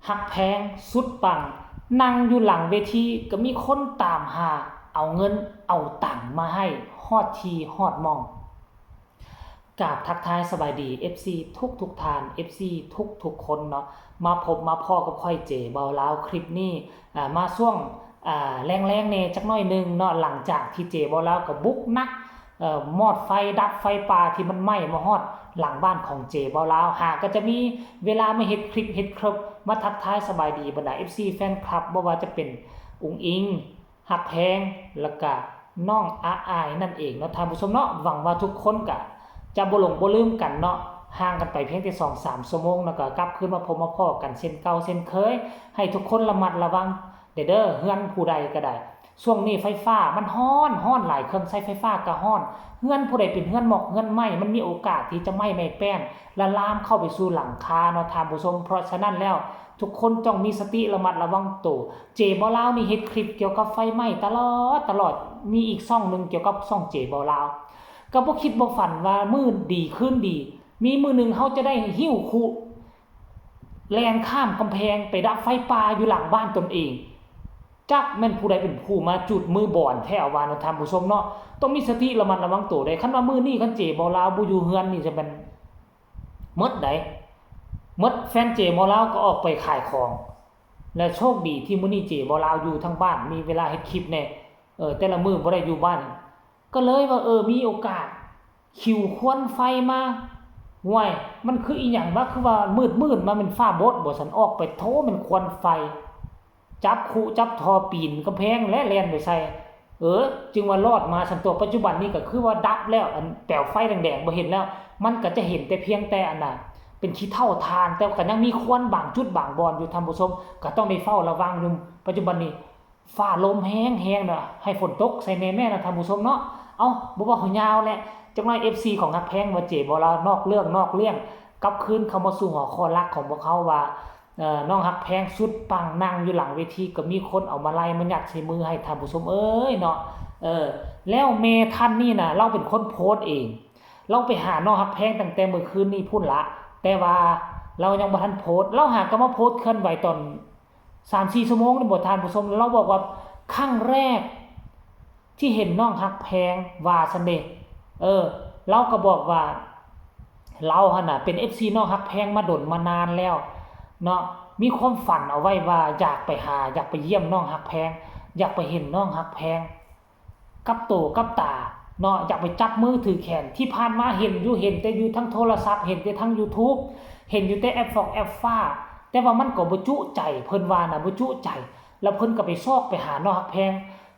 หักแพงสุดปังนั่งอยู่หลังเวทีก็มีคนตามหาเอาเงินเอาตังค์มาให้ฮอดทีฮอดหม้องกราบทักทายสบายดี FC ทุกทาน FC ทุกคนเนาะมาพบมาพ้อกับค่อยเจเบาลาวคลิปนี้มาช่วงแรงๆแน่จักหน่อยนึงเนาะหลังจากที่เจเบาลาวก็บุกนักมอดไฟดับไฟป่าที่มันไหม้มาฮอดหลังบ้านของเจเบาลาวหาก็จะมีเวลามาเฮ็ดคลิปเฮ็ดครบมาทักทายสบายดีบรรดา FC แฟนคลับบ่ว่าจะเป็นอุ๋งอิงหักแพงแล้วก็น้องอาอายนั่นเองเนาะท่านผู้ชมเนาะหวังว่าทุกคนก็จะบ่หลงบ่ลืมกันเนาะห่างกันไปเพียงแค่ 2-3 ชั่วโมงแล้วก็กลับคืนมาพบมาพ้อกันเช่นเก่าเช่นเคยให้ทุกคนระมัดระวังเด้อเฮือนผู้ใดก็ได้ช่วงนี้ไฟฟ้ามันร้อนหลายเครื่องใช้ไฟฟ้าก็ร้อนเฮือนผู้ใดเป็นเฮือนหมอกเฮือนไหม้มันมีโอกาสที่จะไหม้ไม่แป้นและลามเข้าไปสู่หลังคาเนาะท่านผู้ชมเพราะฉะนั้นแล้วทุกคนต้องมีสติระมัดระวังตัวเจบ่ลาวนี่เฮ็ดคลิปเกี่ยวกับไฟไหม้ตลอดมีอีกช่องนึงเกี่ยวกับช่องเจบ่ลาวก็บ่คิดบ่ฝันว่ามื้อดีขึ้นดีมีมื้อนึงเฮาจะได้หิ้วคุแล่นข้ามกำแพงไปดับไฟป่าอยู่หลังบ้านตนเองจักแม่นผู้ใดเป็นผู้มาจุดมือบ่อนแท้เอาว่าเนาะท่านผู้ชมเนาะต้องมีสติระมัดระวังตัวได้คันว่ามื้อนี้คันเจบ่ลาวบ่อยู่เฮือนนี่จะเป็นหมดใดหมดแฟนเจบ่ลาวก็ออกไปขายของและโชคดีที่มื้อนี้เจบ่ลาวอยู่ทั้งบ้านมีเวลาเฮ็ดคลิปแน่แต่ละมื้อบ่ได้อยู่บ้านก็เลยว่ามีโอกาสขิวควันไฟมาห่วยมันคืออีหยังวะคือว่ามืดมามันฟ้าบดบ่ซั่นออกไปโทมันควันไฟจับคุจับทอปีนกำแพงและแล่นไปใส่จึงว่ารอดมาซั่นตัวปัจจุบันนี้ก็คือว่าดับแล้วอันแปลวไฟแดงๆบ่เห็นแล้วมันก็จะเห็นแต่เพียงแต่อันน่ะเป็นขี้เถ้าทานแต่ก็ยังมีควันบางจุดบางบอนอยู่ท่านผู้ชมก็ต้องได้เฝ้าระวังอยู่ปัจจุบันนี้ฟ้าลมแห้งน่ะให้ฝนตกใส่แม่ๆนะท่านผู้ชมเนาะบ่ว่าหยาวแหละจังน้อย FC ของฮักแพงว่าเจ็บบ่ล่ะนอกเรื่องกลับคืนเข้ามาสู่หัวข้อหลักของพวกเขาว่าน้องฮักแพงสุดปังนั่งอยู่หลังเวทีก็มีคนเอามาไล่มายัดใส่มือให้ท่านผู้ชมเนาะแล้วเมท่านนี่น่ะเราเป็นคนโพสต์เองเราไปหาน้องฮักแพงตั้งแต่เมื่อคืนนี้พุ่นละแต่ว่าเรายังบ่ทันโพสต์เราหาก็มาโพสต์เคลื่อนไหวตอน 3-4 ชั่วโมงนี่บ่ท่านผู้ชมเราบอกว่าครั้งแรกที่เห็นน้องฮักแพงว่าซั่นเด้เราก็บอกว่าเราหั่นน่ะเป็น FC น้องฮักแพงมาดนมานานแล้วเนาะมีความฝันเอาไว้ว่าอยากไปหาอยากไปเยี่ยมน้องฮักแพงอยากไปเห็นน้องฮักแพงกับโตกับตาเนาะอยากไปจับมือถือแขนที่ผ่านมาเห็นแต่อยู่ทั้งโทรศัพท์เห็นแต่ทั้ง YouTube เห็นอยู่แต่แอปฟอกแอปฟ้าแต่ว่ามันก็บ่จุใจเพิ่นว่าน่ะบ่จุใจแล้วเพิ่นก็ไปซอกไปหาน้องฮักแพง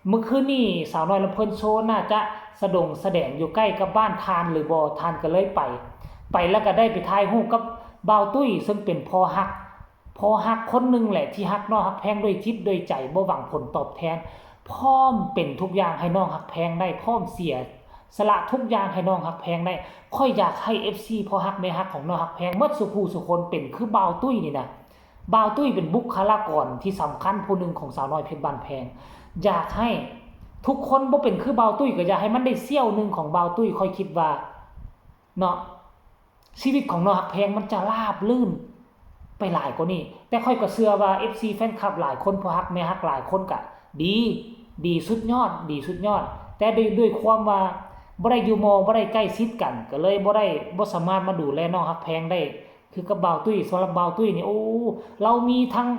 เมื่อคืนนี้สาวน้อยลำเพิ่นโชว์น่าจะแสดงอยู่ใกล้กับบ้านทานหรือบ่ทานก็เลยไปแล้วก็ได้ไปถ่ายรูปกับบ่าวตุ้ยซึ่งเป็นพ่อฮักคนนึงแหละที่ฮักน้องฮักแพงด้วยจิตด้วยใจบ่หวังผลตอบแทนพร้อมเป็นทุกอย่างให้น้องฮักแพงได้พร้อมเสียสละทุกอย่างให้น้องฮักแพงได้ค่อยอยากให้ FC พ่อฮักแม่ฮักของน้องฮักแพงหมดสุผู้สุคนเป็นคือบ่าวตุ้ยนี่นะบ่าวตุ้ยเป็นบุคลากรที่สำคัญผู้นึงของสาวน้อยเพชรบ้านแพงอยากให้ทุกคนบ่เป็นคือบ่าวตุ้ยก็อยากให้มันได้เสี้ยวนึงของบ่าวตุ้ยค่อยคิดว่าเนาะชีวิตของน้องฮักแพงมันจะราบรื่นไปหลายกว่านี้แต่ค่อยก็เชื่อว่า FC แฟนคลับหลายคนพ่อฮักแม่ฮักหลายคนก็ดีสุดยอดแต่ด้วยความว่าบ่ได้อยู่มอบ่ได้ใกล้ชิดกันก็เลยบ่สามารถมาดูแลน้องฮักแพงได้คือกับบ่าวตุ้ยสำหรับบ่าวตุ้ยนี่เรามีทั้ง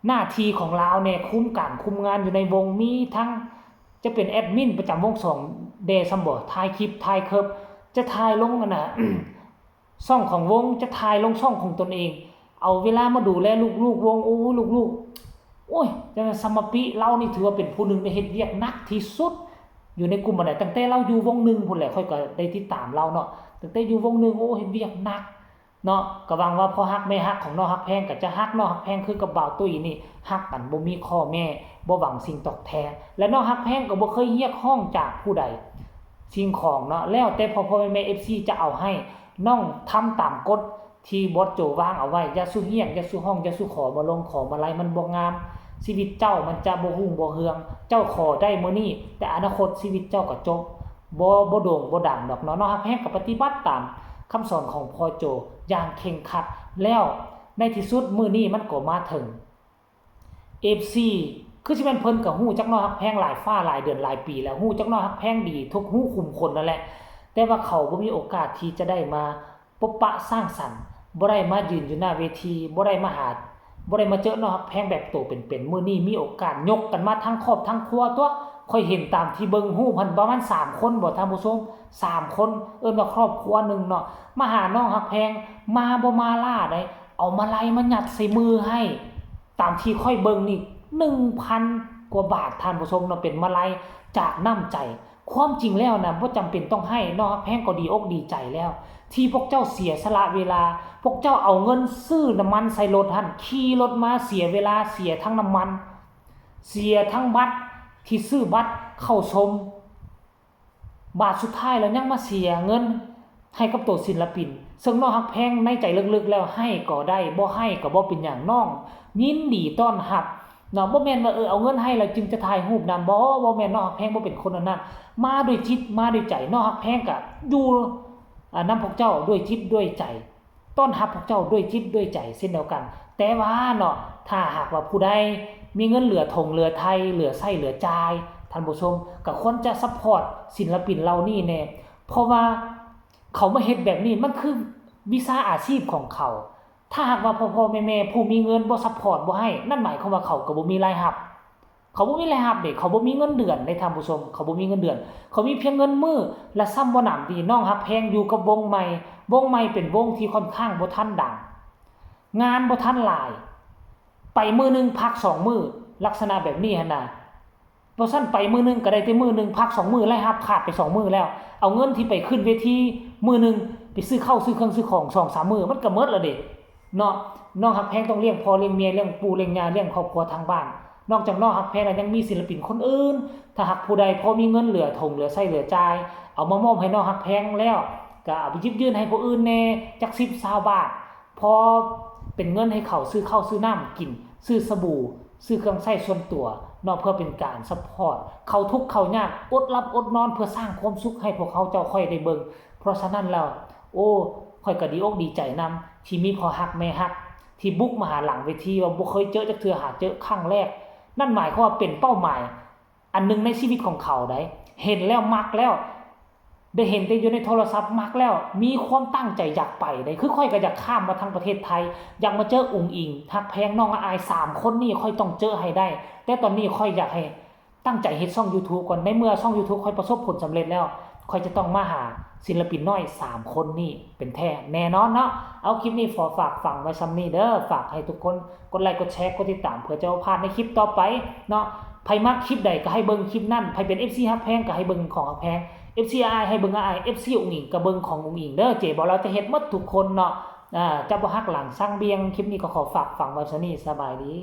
หน้าที่ของเราเนี่ยคุมงานอยู่ในวงมีทั้งจะเป็นแอดมินประจำวง2เดซัมบ่ถ่ายคลิปถ่ายเคิร์ฟจะถ่ายลงกันน่ะ ช่องของวงจะถ่ายลงช่องของตนเองเอาเวลามาดูแลลูกๆวงลูกโอ้ยจังสมปิเรานี่ถือว่าเป็นผู้นึงได้เฮ็ดเวียกหนักที่สุดอยู่ในกลุ่มอันไหนตั้งแต่เราอยู่วง1พุ่นแหละค่อยก็ได้ติดตามเราเนาะตั้งแต่อยู่วง1เฮ็ดเวียกหนักเนาะก็หวังว่าพอฮักแม่ฮักของน้องฮักแพงก็จะฮักน้องฮักแพงคือกับบ่าวตุ้ยนี่ฮักกันบ่มีข้อแม่บ่หวังสิ่งตอบแทนและน้องฮักแพงก็บ่เคยเรียกร้องจากผู้ใดสิ่งของเนาะแล้วแต่พ่อแม่ FC จะเอาให้น้องทำตามกฎที่บอสโจวางเอาไว้อย่าสู้เฮียงอย่าสู้ห้องอย่าสู้ขอมาลงขอมาไล่มันบ่งามชีวิตเจ้ามันจะบ่หุ่งบ่เฮืองเจ้าขอได้มื้อนี้แต่อนาคตชีวิตเจ้าก็จบบ่โด่งบ่ดังดอกเนาะฮักแพงก็ปฏิบัติตามคำสอนของพ่อโจอย่างเคร่งครัดแล้ว ในที่สุดมื้อนี้มันก็มาถึง FC คือสิแม่นเพิ่นก็ฮู้จักน้อยฮักแพงหลายฟ้าหลายเดือนหลายปีแล้วฮู้จักน้อยฮักแพงดีทุกฮู้คุมคนนั่นแหละแต่ว่าเขาบ่มีโอกาสที่จะได้มาพบปะสร้างสรรค์บ่ได้มายืนอยู่หน้าเวทีบ่ได้มาหาบ่ได้มาเจอน้อยฮักแพงแบบโตเป็นๆมื้อนี้มีโอกาสยกกันมาทั้งครอบทั้งครัวตัวค่อยเห็นตามที่เบิ่งฮู้เพิ่นประมาณ3คนบ่ท่านผู้ชม3คนเอิ้นว่าครอบครัวนึงเนาะมาหาน้องฮักแพงมาบ่มาล่าได้เอามาลัยมายัดใส่มือให้ตามที่ค่อยเบิ่งนี่ 1,000 กว่าบาทท่านผู้ชมเนาะเป็นมาลัยจากน้ำใจความจริงแล้วนะบ่จำเป็นต้องให้น้องฮักแพงก็ดีอกดีใจแล้วที่พวกเจ้าเสียสละเวลาพวกเจ้าเอาเงินซื้อน้ำมันใส่รถหั่นขี่รถมาเสียเวลาเสียทั้งน้ำมันเสียทั้งบัตรที่ซื้อบัตรเข้าชมบาทสุดท้ายแล้วยังมาเสียเงินให้กับตัวศิลปินซึ่งน้องฮักแพงในใจลึกๆแล้วให้ก็ได้บ่ให้ก็บ่เป็นหยังน้องยินดีต้อนรับเนาะบ่แม่นว่าเอาเงินให้แล้วจึงจะถ่ายรูปนำบ่แม่นน้องฮักแพงบ่เป็นคนนั้นมาด้วยจิตมาด้วยใจน้องฮักแพงก็อยู่นำพวกเจ้าด้วยจิตด้วยใจต้อนรับพวกเจ้าด้วยจิตด้วยใจเช่นเดียวกันแต่ว่าเนาะถ้าหากว่าผู้ใดมีเงินเหลือทงเหลือไทยเหลือใช้เหลือจ่ายท่านผู้ชมก็ควรจะซัพพอร์ตศิลปินเหล่านี้แน่เพราะว่าเขามาเฮ็ดแบบนี้มันคือวิชาอาชีพของเขาถ้าหากว่าพ่อๆแม่ๆผู้มีเงินบ่ซัพพอร์ตบ่ให้นั่นหมายความว่าเขาก็บ่มีรายรับเขาบ่มีรายรับเด้เขาบ่มีเงินเดือนในท่านผู้ชมเขาบ่มีเงินเดือนเขามีเพียงเงินมื้อและซ้ำบ่หนำที่น้องฮักแพงอยู่กับวงใหม่เป็นวงที่ค่อนข้างบ่ทันดังงานบ่ทันหลายไปมื้อนึงพัก2มื้อลักษณะแบบนี้หั่นน่ะบ่ซั่นไปมื้อนึงก็ได้แต่มื้อนึงพัก2มื้อรายรับขาดไป2มื้อแล้วเอาเงินที่ไปขึ้นเวทีมื้อนึงไปซื้อข้าวซื้อเครื่องซื้อของ 2-3 มื้อมันก็หมดแล้วเด้เนาะน้องฮักแพงต้องเลี้ยงพ่อเลี้ยงเมียเลี้ยงปู่เลี้ยงย่าเลี้ยงครอบครัวทางบ้านนอกจากน้องฮักแพงแล้วยังมีศิลปินคนอื่นถ้าหากผู้ใดพอมีเงินเหลือทงเหลือใช้เหลือจ่ายเอามามอบให้น้องฮักแพงแล้วก็เอาไปหยิบยื่นให้ผู้อื่นแน่จัก10-20 บาทพอเป็นเงินให้เขาซื้อข้าวซื้อน้ำกินซื้อสบู่ซื้อเครื่องใช้ส่วนตัวเนาะเพื่อเป็นการซัพพอร์ตเขาทุกข์เขายากอดหลับอดนอนเพื่อสร้างความสุขให้พวกเขาเจ้าค่อยได้เบิ่งเพราะฉะนั้นแล้วโอ้ค่อยก็ดีอกดีใจนำที่มีพ่อฮักแม่ฮักที่บุกมาหาหลังเวทีว่าบ่เคยเจอจักเทื่อหาเจอครั้งแรกนั่นหมายความว่าเป็นเป้าหมายอันนึงในชีวิตของเขาได้เห็นแล้วมักแล้วได้เห็นแต่อยู่ในโทรศัพท์มักแล้วมีความตั้งใจอยากไปได้คือค่อยก็อยากข้ามมาทางประเทศไทยอยากมาเจออุ๋งอิงฮักแพงน้องอาย3คนนี้ค่อยต้องเจอให้ได้แต่ตอนนี้ค่อยอยากให้ตั้งใจเฮ็ดช่อง YouTube ก่อนในเมื่อช่อง YouTube ค่อยประสบผลสำเร็จแล้วค่อยจะต้องมาหาศิลปินน้อย3คนนี้เป็นแท้แน่นอนเนาะเอาคลิปนี้ฝากฟังไว้ซ้ำนี้เด้อฝากให้ทุกคนกดไลค์กดแชร์กดติดตามเพื่อจะบ่พลาดในคลิปต่อไปเนาะไผมักคลิปใดก็ให้เบิ่งคลิปนั้นไผเป็น FC ฮักแพงก็ให้เบิ่งของฮักแพง FC อายให้เบิ่งอาย FC อุ๋งอิงก็เบิ่งของอุ๋งอิงเด้อเจ๊บอกเราจะเฮ็ดหมดทุกคนเนาะจะบ่ฮักหลังสร้างเบียงคลิปนี้ก็ขอฝากฟังไว้ซะนี่สบายดี